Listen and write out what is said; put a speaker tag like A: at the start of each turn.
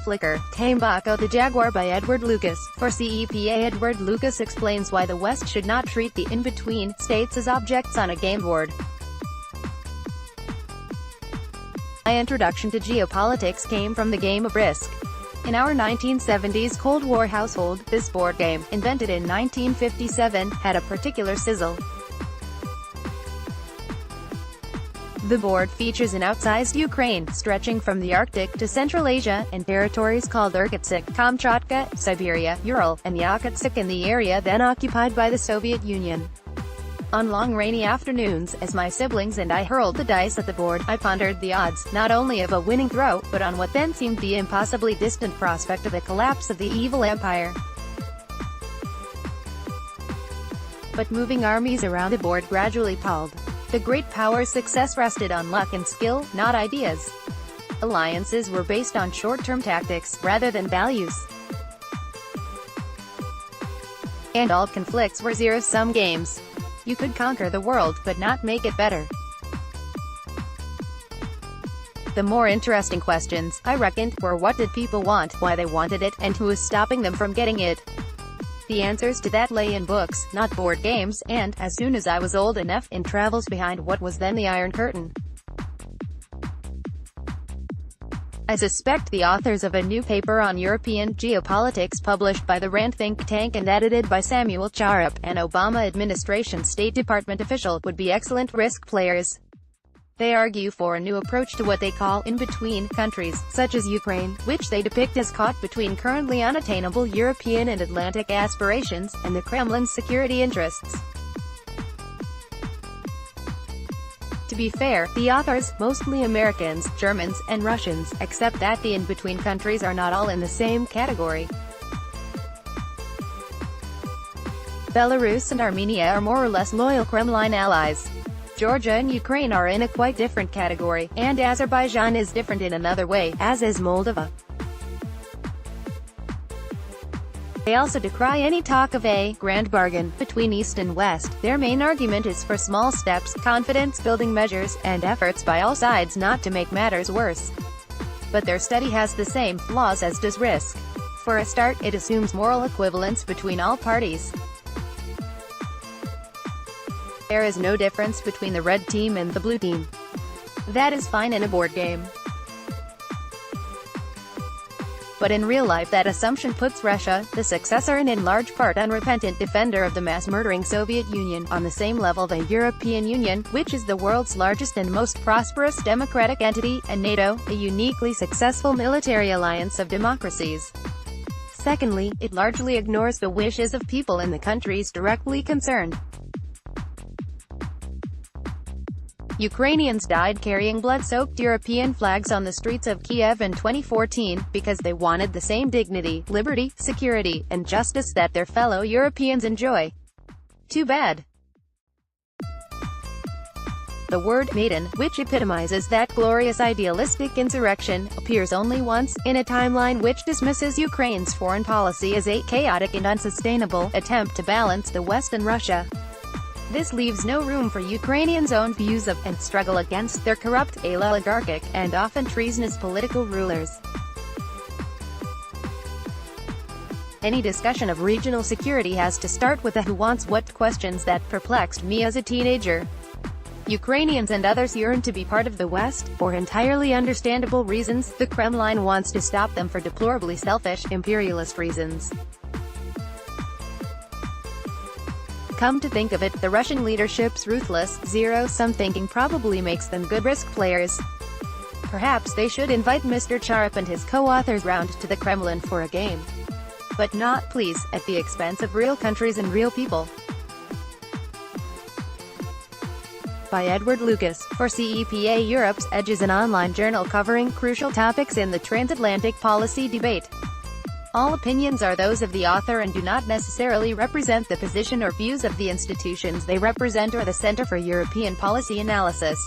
A: Flickr, Tambako the Jaguar by Edward Lucas. For CEPA Edward Lucas explains why the West should not treat the in-between states as objects on a game board. My introduction to geopolitics came from the game of Risk. In our 1970s Cold War household, this board game, invented in 1957, had a particular sizzle. The board features an outsized Ukraine, stretching from the Arctic to Central Asia, and territories called Irkutsk, Kamchatka, Siberia, Ural, and Yakutsk in the area then occupied by the Soviet Union. On long rainy afternoons, as my siblings and I hurled the dice at the board, I pondered the odds, not only of a winning throw, but on what then seemed the impossibly distant prospect of the collapse of the evil empire. But moving armies around the board gradually palled. The great power's success rested on luck and skill, not ideas. Alliances were based on short-term tactics, rather than values. And all conflicts were zero-sum games. You could conquer the world, but not make it better. The more interesting questions, I reckoned, were what did people want, why they wanted it, and who was stopping them from getting it. The answers to that lay in books, not board games, and, as soon as I was old enough, in travels behind what was then the Iron Curtain. I suspect the authors of a new paper on European geopolitics published by the RAND think tank and edited by Samuel Charap, an Obama administration State Department official, would be excellent Risk players. They argue for a new approach to what they call in-between countries, such as Ukraine, which they depict as caught between currently unattainable European and Atlantic aspirations, and the Kremlin's security interests. To be fair, the authors, mostly Americans, Germans, and Russians, accept that the in-between countries are not all in the same category. Belarus and Armenia are more or less loyal Kremlin allies. Georgia and Ukraine are in a quite different category, and Azerbaijan is different in another way, as is Moldova. They also decry any talk of a grand bargain between East and West. Their main argument is for small steps, confidence-building measures, and efforts by all sides not to make matters worse. But their study has the same flaws as does Risk. For a start, it assumes moral equivalence between all parties. There is no difference between the red team and the blue team. That is fine in a board game. But in real life that assumption puts Russia, the successor and in large part unrepentant defender of the mass-murdering Soviet Union, on the same level the European Union, which is the world's largest and most prosperous democratic entity, and NATO, a uniquely successful military alliance of democracies. Secondly, it largely ignores the wishes of people in the countries directly concerned. Ukrainians died carrying blood-soaked European flags on the streets of Kiev in 2014, because they wanted the same dignity, liberty, security, and justice that their fellow Europeans enjoy. Too bad. The word Maidan, which epitomizes that glorious idealistic insurrection, appears only once, in a timeline which dismisses Ukraine's foreign policy as a chaotic and unsustainable attempt to balance the West and Russia. This leaves no room for Ukrainians' own views of, and struggle against, their corrupt, oligarchic, and often treasonous political rulers. Any discussion of regional security has to start with the who wants what questions that perplexed me as a teenager. Ukrainians and others yearn to be part of the West. For entirely understandable reasons, the Kremlin wants to stop them for deplorably selfish, imperialist reasons. Come to think of it, the Russian leadership's ruthless, zero-sum thinking probably makes them good Risk players. Perhaps they should invite Mr. Charap and his co-authors round to the Kremlin for a game. But not, please, at the expense of real countries and real people. By Edward Lucas, for CEPA Europe's Edge is an online journal covering crucial topics in the transatlantic policy debate. All opinions are those of the author and do not necessarily represent the position or views of the institutions they represent or the Center for European Policy Analysis.